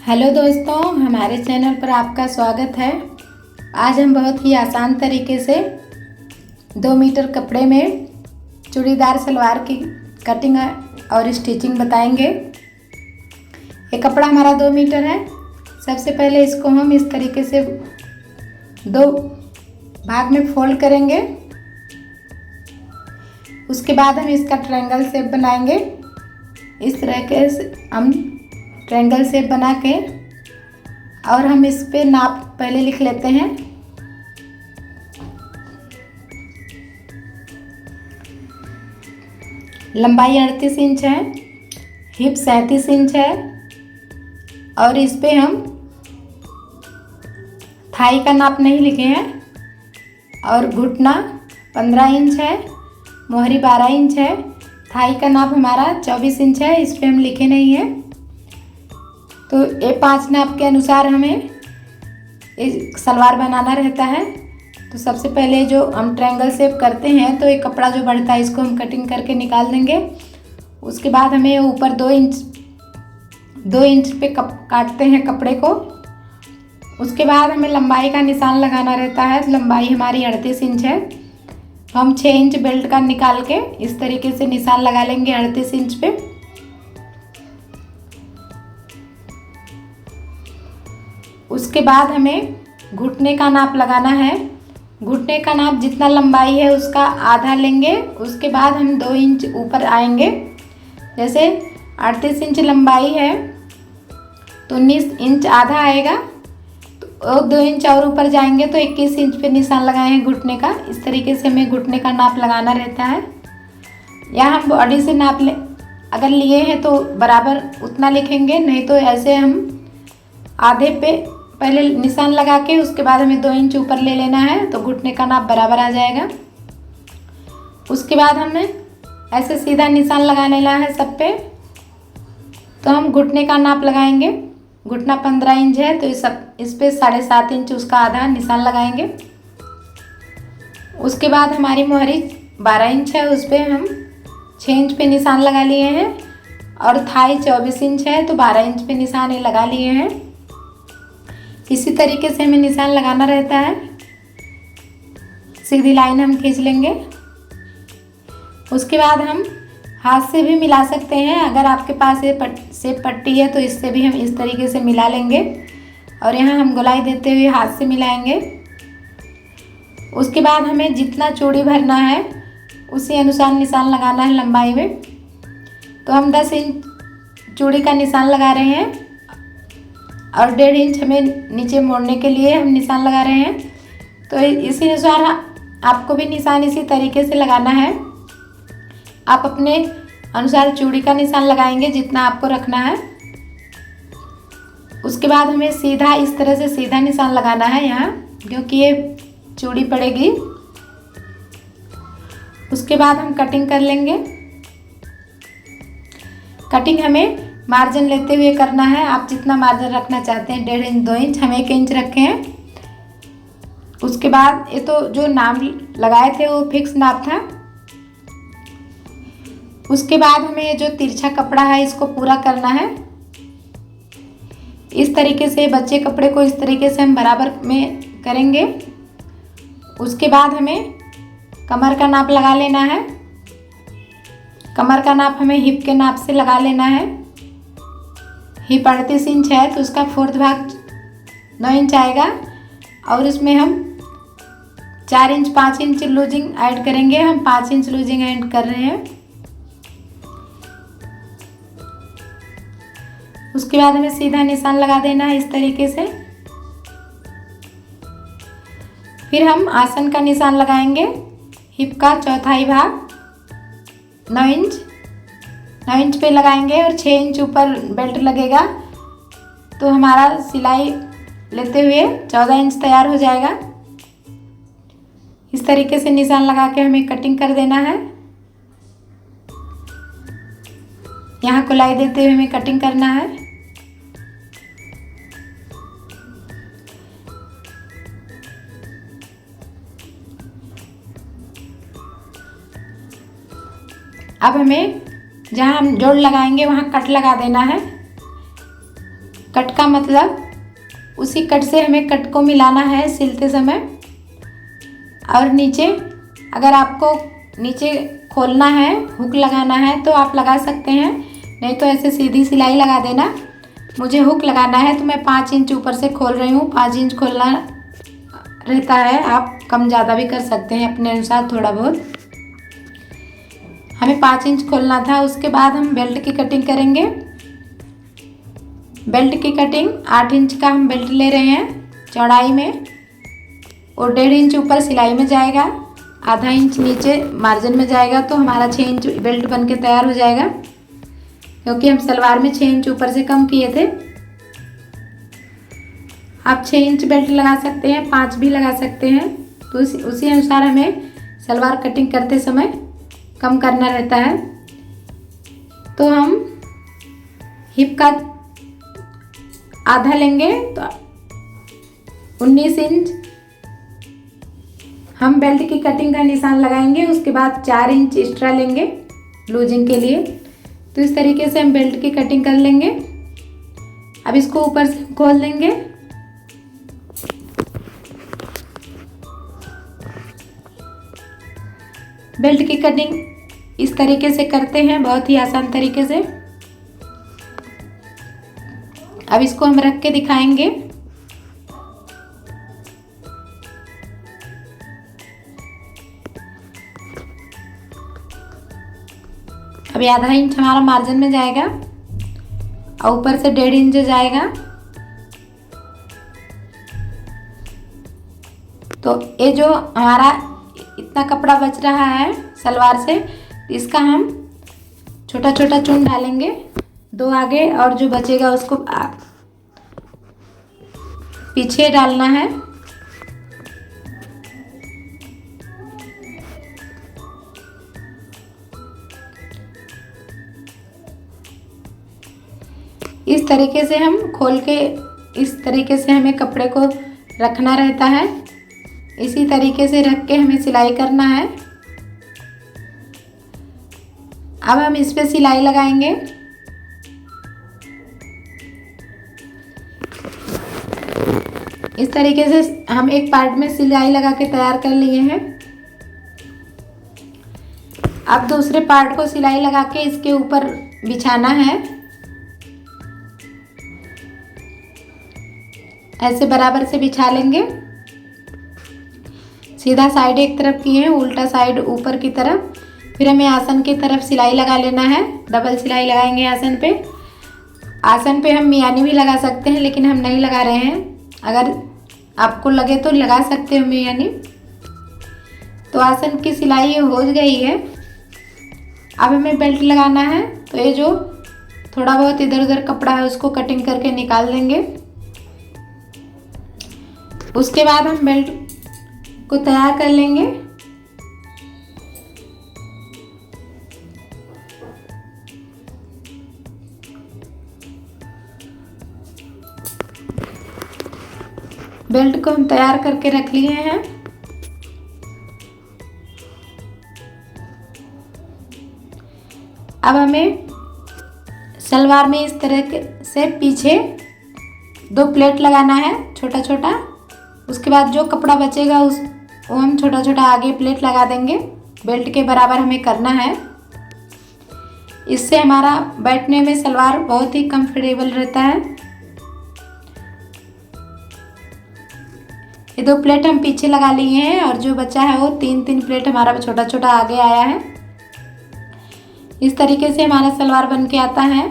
Hello दोस्तों, हमारे channel पर आपका स्वागत है। आज हम बहुत ही आसान तरीके से 2 मीटर कपड़े में चूड़ीदार सलवार की कटिंग और स्टिचिंग बताएंगे। ये कपड़ा हमारा 2 मीटर है। सबसे पहले इसको हम इस तरीके से 2 भाग में फोल्ड करेंगे। उसके बाद हम इसका ट्रायंगल शेप बनाएंगे। इस तरीके से हम ट्रायंगल शेप बना के और हम इस पे नाप पहले लिख लेते हैं। लंबाई 38 इंच है, हिप 37 इंच है और इस पे हम थाई का नाप नहीं लिखे हैं। और घुटना 15 इंच है, मोहरी 12 इंच है, थाई का नाप हमारा 24 इंच है, इस पे हम लिखे नहीं हैं। तो ये 5 नाप के अनुसार हमें सलवार बनाना रहता है। तो सबसे पहले जो हम ट्रायंगल शेप करते हैं तो ये कपड़ा जो बढ़ता है इसको हम कटिंग करके निकाल देंगे। उसके बाद हमें ऊपर 2 इंच पे काटते हैं कपड़े को। उसके बाद हमें लंबाई का निशान लगाना रहता है। लंबाई हमारी 38 इंच है। हम 6 इंच बेल्ट का निकाल के इस तरीके से निशान लगा लेंगे 38 इंच पे। उसके बाद हमें घुटने का नाप लगाना है। घुटने का नाप जितना लंबाई है उसका आधा लेंगे। उसके बाद हम 2 इंच ऊपर आएंगे। जैसे 38 इंच लंबाई है तो 19 इंच आधा आएगा, तो 2 इंच और ऊपर जाएंगे तो 21 इंच पे निशान लगाए हैं घुटने का। इस तरीके से हमें घुटने का नाप लगाना रहता है। या हम बॉडी से नाप ले, अगर लिए हैं तो बराबर उतना लिखेंगे, नहीं तो ऐसे हम आधे पे पहले निशान लगा के उसके बाद हमें 2 इंच ऊपर ले लेना है तो घुटने का नाप बराबर आ जाएगा। उसके बाद हमें ऐसे सीधा निशान लगा लेना है सब पे। तो हम घुटने का नाप लगाएंगे। घुटना 15 इंच है तो इस पे 7.5 इंच उसका आधा निशान लगाएंगे। उसके बाद हमारी मोहरी 12 इंच है, उस पर हम 6 इंच पे निशान लगा लिए हैं। और थाई 24 इंच है तो 12 इंच पे निशान ये लगा लिए हैं। इसी तरीके से हमें निशान लगाना रहता है। सीधी लाइन हम खींच लेंगे। उसके बाद हम हाथ से भी मिला सकते हैं। अगर आपके पास ये शेप पट्टी है तो इससे भी हम इस तरीके से मिला लेंगे और यहाँ हम गोलाई देते हुए हाथ से मिलाएंगे। उसके बाद हमें जितना चूड़ी भरना है उसी अनुसार निशान लगाना है लंबाई में। तो हम 10 इंच चूड़ी का निशान लगा रहे हैं और 1.5 इंच हमें नीचे मोड़ने के लिए हम निशान लगा रहे हैं। तो इसी अनुसार आपको भी निशान इसी तरीके से लगाना है। आप अपने अनुसार चूड़ी का निशान लगाएंगे जितना आपको रखना है। उसके बाद हमें सीधा इस तरह से सीधा निशान लगाना है यहाँ, क्योंकि ये चूड़ी पड़ेगी। उसके बाद हम कटिंग कर लेंगे। कटिंग हमें मार्जिन लेते हुए करना है। आप जितना मार्जिन रखना चाहते हैं, 1.5 इंच 2 इंच, हम 1 इंच रखे हैं। उसके बाद ये तो जो नाप लगाए थे वो फिक्स नाप था। उसके बाद हमें जो तिरछा कपड़ा है इसको पूरा करना है। इस तरीके से बच्चे कपड़े को इस तरीके से हम बराबर में करेंगे। उसके बाद हमें कमर का नाप लगा लेना है। कमर का नाप हमें हिप के नाप से लगा लेना है। हिप 38 इंच है तो उसका 4th भाग 9 इंच आएगा और इसमें हम 4 इंच 5 इंच लूजिंग ऐड करेंगे। हम 5 इंच लूजिंग ऐड कर रहे हैं। उसके बाद हमें सीधा निशान लगा देना है इस तरीके से। फिर हम आसन का निशान लगाएंगे। हिप का 4थाई भाग 9 इंच पे लगाएंगे और 6 इंच ऊपर बेल्ट लगेगा। तो हमारा सिलाई लेते हुए 14 इंच तैयार हो जाएगा। इस तरीके से निशान लगा के हमें कटिंग कर देना है। यहाँ गोलाई देते हुए हमें कटिंग करना है। अब हमें जहाँ हम जोड़ लगाएंगे वहाँ कट लगा देना है। कट का मतलब उसी कट से हमें कट को मिलाना है सिलते समय। और नीचे अगर आपको नीचे खोलना है, हुक लगाना है तो आप लगा सकते हैं, नहीं तो ऐसे सीधी सिलाई लगा देना। मुझे हुक लगाना है तो मैं 5 इंच ऊपर से खोल रही हूँ। 5 इंच खोलना रहता है, आप कम ज़्यादा भी कर सकते हैं अपने अनुसार, थोड़ा बहुत। हमें 5 इंच खोलना था। उसके बाद हम बेल्ट की कटिंग करेंगे। बेल्ट की कटिंग 8 इंच का हम बेल्ट ले रहे हैं चौड़ाई में, और 1.5 इंच ऊपर सिलाई में जाएगा, आधा इंच नीचे मार्जिन में जाएगा, तो हमारा 6 इंच बेल्ट बन के तैयार हो जाएगा। क्योंकि हम सलवार में 6 इंच ऊपर से कम किए थे। आप 6 इंच बेल्ट लगा सकते हैं, 5 भी लगा सकते हैं, तो उसी अनुसार हमें सलवार कटिंग करते समय कम करना रहता है। तो हम हिप का आधा लेंगे, तो 19 इंच हम बेल्ट की कटिंग का निशान लगाएंगे। उसके बाद 4 इंच एक्स्ट्रा लेंगे लूजिंग के लिए। तो इस तरीके से हम बेल्ट की कटिंग कर लेंगे। अब इसको ऊपर से खोल देंगे। बेल्ट की कटिंग इस तरीके से करते हैं, बहुत ही आसान तरीके से। अब इसको हम रख के दिखाएंगे। अभी आधा इंच हमारा मार्जिन में जाएगा और ऊपर से 1.5 इंच जाएगा। तो ये जो हमारा इतना कपड़ा बच रहा है सलवार से, इसका हम छोटा छोटा चून डालेंगे, 2 आगे और जो बचेगा उसको पीछे डालना है। इस तरीके से हम खोल के, इस तरीके से हमें कपड़े को रखना रहता है। इसी तरीके से रख के हमें सिलाई करना है। अब हम इस पे सिलाई लगाएंगे। इस तरीके से हम एक पार्ट में सिलाई लगा के तैयार कर लिए हैं। अब दूसरे पार्ट को सिलाई लगा के इसके ऊपर बिछाना है। ऐसे बराबर से बिछा लेंगे। सीधा साइड एक तरफ की है, उल्टा साइड ऊपर की तरफ। फिर हमें आसन की तरफ सिलाई लगा लेना है। डबल सिलाई लगाएंगे आसन पे। आसन पे हम मियानी भी लगा सकते हैं, लेकिन हम नहीं लगा रहे हैं। अगर आपको लगे तो लगा सकते हो मियानी। तो आसन की सिलाई हो गई है। अब हमें बेल्ट लगाना है। तो ये जो थोड़ा बहुत इधर उधर कपड़ा है उसको कटिंग करके निकाल देंगे। उसके बाद हम बेल्ट को तैयार कर लेंगे। बेल्ट को हम तैयार करके रख लिए हैं। अब हमें सलवार में इस तरह से पीछे 2 प्लेट लगाना है, छोटा छोटा। उसके बाद जो कपड़ा बचेगा वो हम छोटा छोटा आगे प्लेट लगा देंगे। बेल्ट के बराबर हमें करना है। इससे हमारा बैठने में सलवार बहुत ही कंफर्टेबल रहता है। ये 2 प्लेट हम पीछे लगा लिए हैं और जो बचा है वो 3 प्लेट हमारा छोटा छोटा आगे आया है। इस तरीके से हमारा सलवार बन के आता है।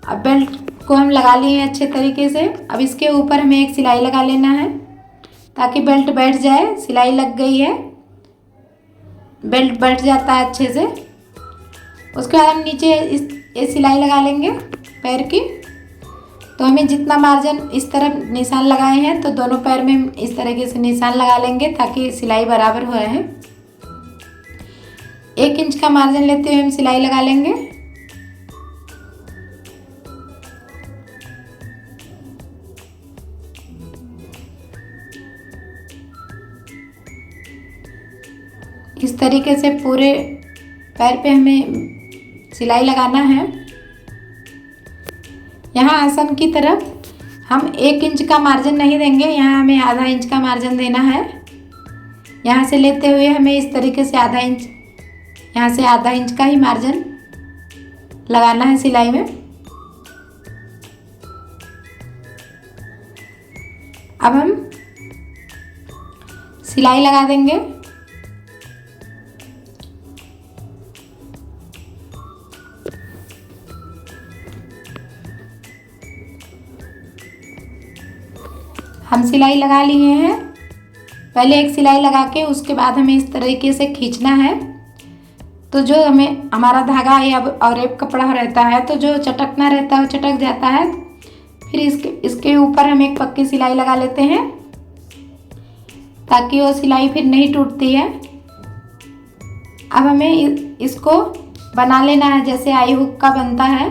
अब बेल्ट को हम लगा लिए हैं अच्छे तरीके से। अब इसके ऊपर हमें एक सिलाई लगा लेना है ताकि बेल्ट बैठ जाए। सिलाई लग गई है, बेल्ट बैठ जाता है अच्छे से। उसके बाद हम नीचे ये सिलाई लगा लेंगे पैर की। तो हमें जितना मार्जिन इस तरफ निशान लगाए हैं, तो दोनों पैर में हम इस तरीके से निशान लगा लेंगे ताकि सिलाई बराबर हो रहे। 1 इंच का मार्जिन लेते हुए हम सिलाई लगा लेंगे। इस तरीके से पूरे पैर पे हमें सिलाई लगाना है। यहाँ आसन की तरफ हम 1 इंच का मार्जिन नहीं देंगे, यहाँ हमें आधा इंच का मार्जिन देना है। यहाँ से लेते हुए हमें इस तरीके से आधा इंच, यहाँ से आधा इंच का ही मार्जिन लगाना है सिलाई में। अब हम सिलाई लगा देंगे। हम सिलाई लगा लिए हैं। पहले एक सिलाई लगा के उसके बाद हमें इस तरीके से खींचना है। तो जो हमें हमारा धागा या और एक कपड़ा रहता है तो जो चटकना रहता है वो चटक जाता है। फिर इसके ऊपर हम एक पक्की सिलाई लगा लेते हैं ताकि वो सिलाई फिर नहीं टूटती है। अब हमें इसको बना लेना है जैसे आई हुक का बनता है,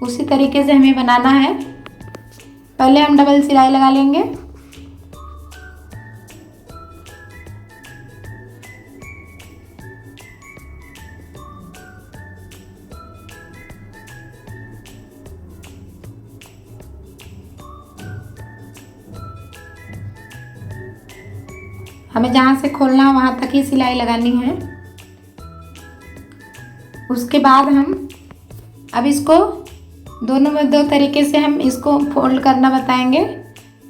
उसी तरीके से हमें बनाना है। पहले हम डबल सिलाई लगा लेंगे। हमें जहाँ से खोलना है वहाँ तक ही सिलाई लगानी है। उसके बाद हम अब इसको दोनों में 2 तरीके से हम इसको फोल्ड करना बताएंगे।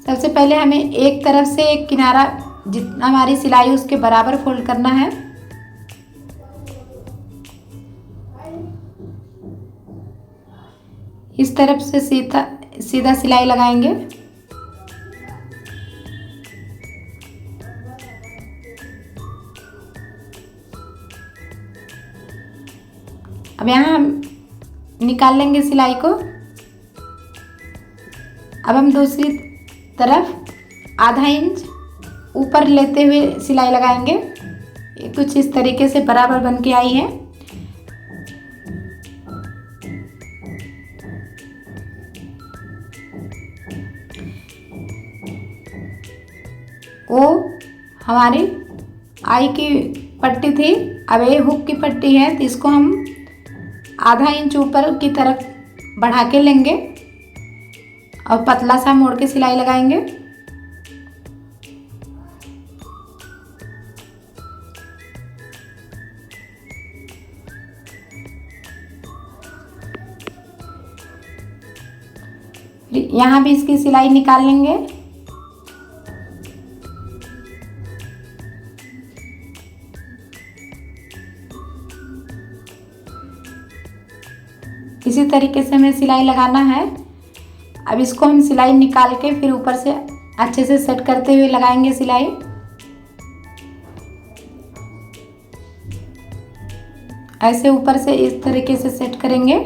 सबसे पहले हमें एक तरफ से एक किनारा जितना हमारी सिलाई उसके बराबर फोल्ड करना है। इस तरफ से सीधा सिलाई लगाएंगे। अब यहाँ हम निकाल लेंगे सिलाई को। अब हम दूसरी तरफ आधा इंच ऊपर लेते हुए सिलाई लगाएंगे। ये कुछ इस तरीके से बराबर बन के आई है। वो हमारी आई की पट्टी थी। अब ये हुक की पट्टी है तो इसको हम आधा इंच ऊपर की तरफ बढ़ा के लेंगे और पतला सा मोड़ के सिलाई लगाएंगे। यहाँ भी इसकी सिलाई निकाल लेंगे। इसी तरीके से हमें सिलाई लगाना है। अब इसको हम सिलाई निकाल के फिर ऊपर से अच्छे से सेट करते हुए लगाएंगे सिलाई। ऐसे ऊपर से इस तरीके से सेट करेंगे।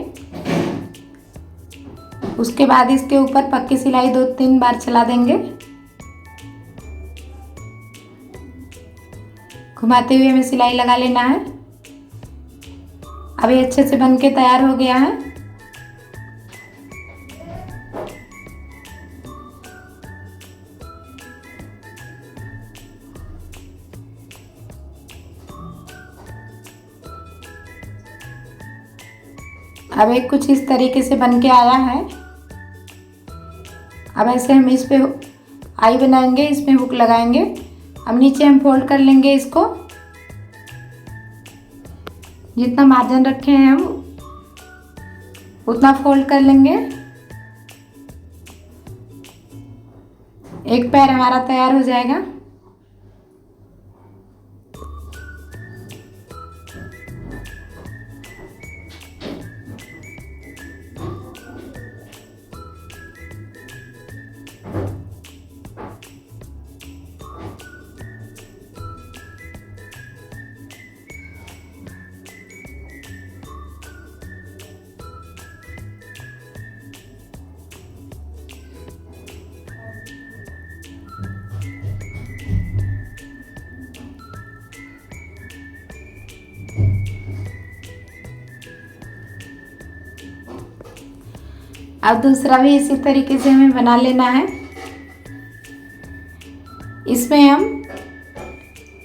उसके बाद इसके ऊपर पक्की सिलाई 2-3 बार चला देंगे, घुमाते हुए हमें सिलाई लगा लेना है। अब ये अच्छे से बन के तैयार हो गया है। अब एक कुछ इस तरीके से बन के आया है। अब ऐसे हम इस पे आई बनाएंगे, इसमें हुक लगाएंगे। अब नीचे हम फोल्ड कर लेंगे इसको। जितना मार्जिन रखे हैं हम उतना फोल्ड कर लेंगे। एक पैर हमारा तैयार हो जाएगा। अब दूसरा भी इसी तरीके से हमें बना लेना है। इसमें हम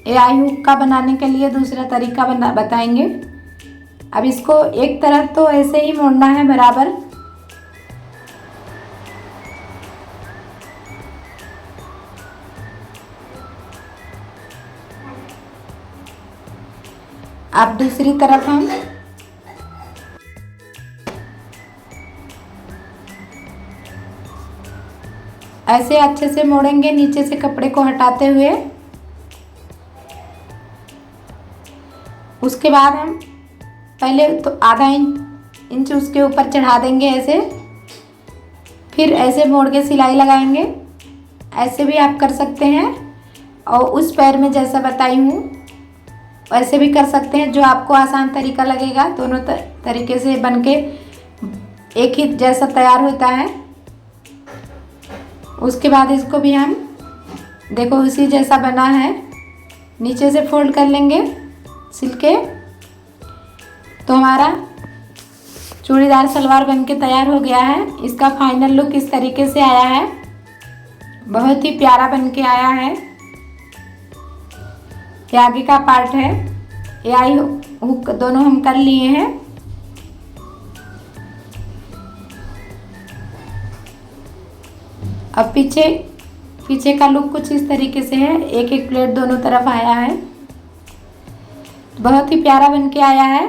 आई हुक का बनाने के लिए दूसरा तरीका बताएंगे। अब इसको एक तरफ तो ऐसे ही मोड़ना है बराबर, अब दूसरी तरफ हम ऐसे अच्छे से मोड़ेंगे नीचे से कपड़े को हटाते हुए। उसके बाद हम पहले तो आधा इंच उसके ऊपर चढ़ा देंगे ऐसे, फिर ऐसे मोड़ के सिलाई लगाएंगे। ऐसे भी आप कर सकते हैं और उस पैर में जैसा बताई हूँ वैसे भी कर सकते हैं, जो आपको आसान तरीका लगेगा। दोनों तरीके से बनके एक ही जैसा तैयार होता है। उसके बाद इसको भी हम देखो उसी जैसा बना है, नीचे से फोल्ड कर लेंगे सिल के। तो हमारा चूड़ीदार सलवार बनके तैयार हो गया है। इसका फाइनल लुक इस तरीके से आया है, बहुत ही प्यारा बनके आया है। ये आगे का पार्ट है, ये आई हुक दोनों हम कर लिए हैं। अब पीछे का लुक कुछ इस तरीके से है, एक एक प्लेट दोनों तरफ आया है, बहुत ही प्यारा बनके आया है।